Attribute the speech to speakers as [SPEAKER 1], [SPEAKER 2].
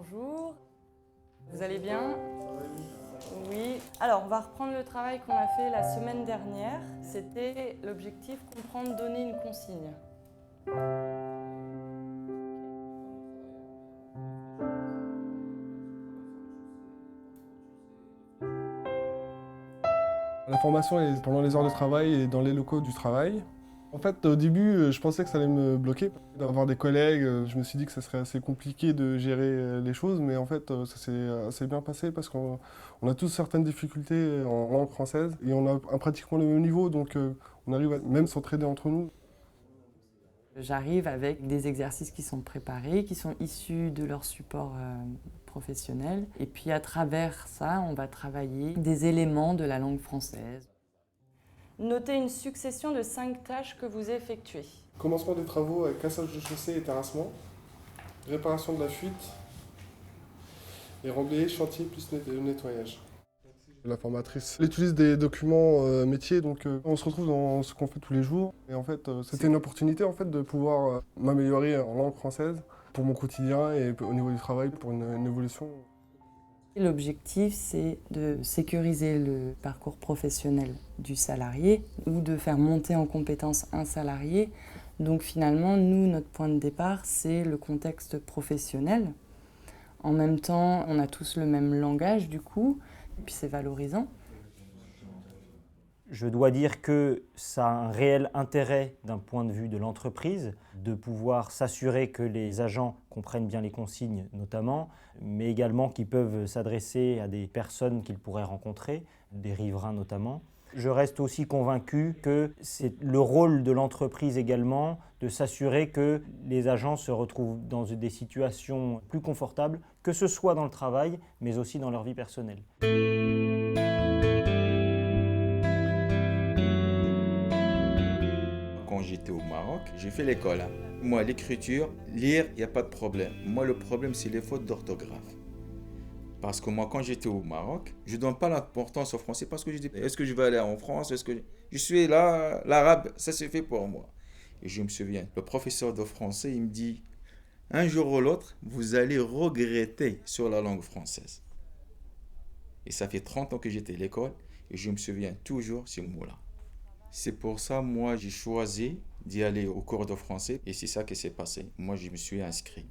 [SPEAKER 1] Bonjour, vous allez bien? Oui. Alors, on va reprendre le travail qu'on a fait la semaine dernière. C'était l'objectif comprendre, donner une consigne.
[SPEAKER 2] La formation est pendant les heures de travail et dans les locaux du travail. En fait, au début, je pensais que ça allait me bloquer. D'avoir des collègues, je me suis dit que ça serait assez compliqué de gérer les choses, mais en fait, ça s'est assez bien passé parce qu'on a tous certaines difficultés en langue française et on a pratiquement le même niveau, donc on arrive à même s'entraider entre nous.
[SPEAKER 1] J'arrive avec des exercices qui sont préparés, qui sont issus de leur support professionnel. Et puis à travers ça, on va travailler des éléments de la langue française. Notez une succession de 5 tâches que vous effectuez.
[SPEAKER 2] Commencement des travaux avec cassage de chaussée et terrassement, réparation de la fuite, et remblai, chantier plus nettoyage. La formatrice elle utilise des documents métiers, donc on se retrouve dans ce qu'on fait tous les jours. Et en fait, c'était une opportunité en fait, de pouvoir m'améliorer en langue française pour mon quotidien et au niveau du travail pour une évolution.
[SPEAKER 1] L'objectif, c'est de sécuriser le parcours professionnel du salarié ou de faire monter en compétence un salarié. Donc finalement, nous, notre point de départ, c'est le contexte professionnel. En même temps, on a tous le même langage du coup, et puis c'est valorisant.
[SPEAKER 3] Je dois dire que ça a un réel intérêt d'un point de vue de l'entreprise de pouvoir s'assurer que les agents comprennent bien les consignes notamment, mais également qu'ils peuvent s'adresser à des personnes qu'ils pourraient rencontrer, des riverains notamment. Je reste aussi convaincu que c'est le rôle de l'entreprise également de s'assurer que les agents se retrouvent dans des situations plus confortables, que ce soit dans le travail, mais aussi dans leur vie personnelle.
[SPEAKER 4] Quand j'étais au Maroc, j'ai fait l'école. Moi, l'écriture, lire, il n'y a pas de problème. Moi, le problème, c'est les fautes d'orthographe. Parce que moi, quand j'étais au Maroc, je ne donne pas l'importance au français parce que je dis, est-ce que je vais aller en France? Est-ce que je suis là, l'arabe, ça c'est fait pour moi. Et je me souviens, le professeur de français, il me dit, un jour ou l'autre, vous allez regretter sur la langue française. Et ça fait 30 ans que j'étais à l'école et je me souviens toujours ce mot-là. C'est pour ça, moi, j'ai choisi d'y aller au cours de français et c'est ça qui s'est passé. Moi, je me suis inscrit.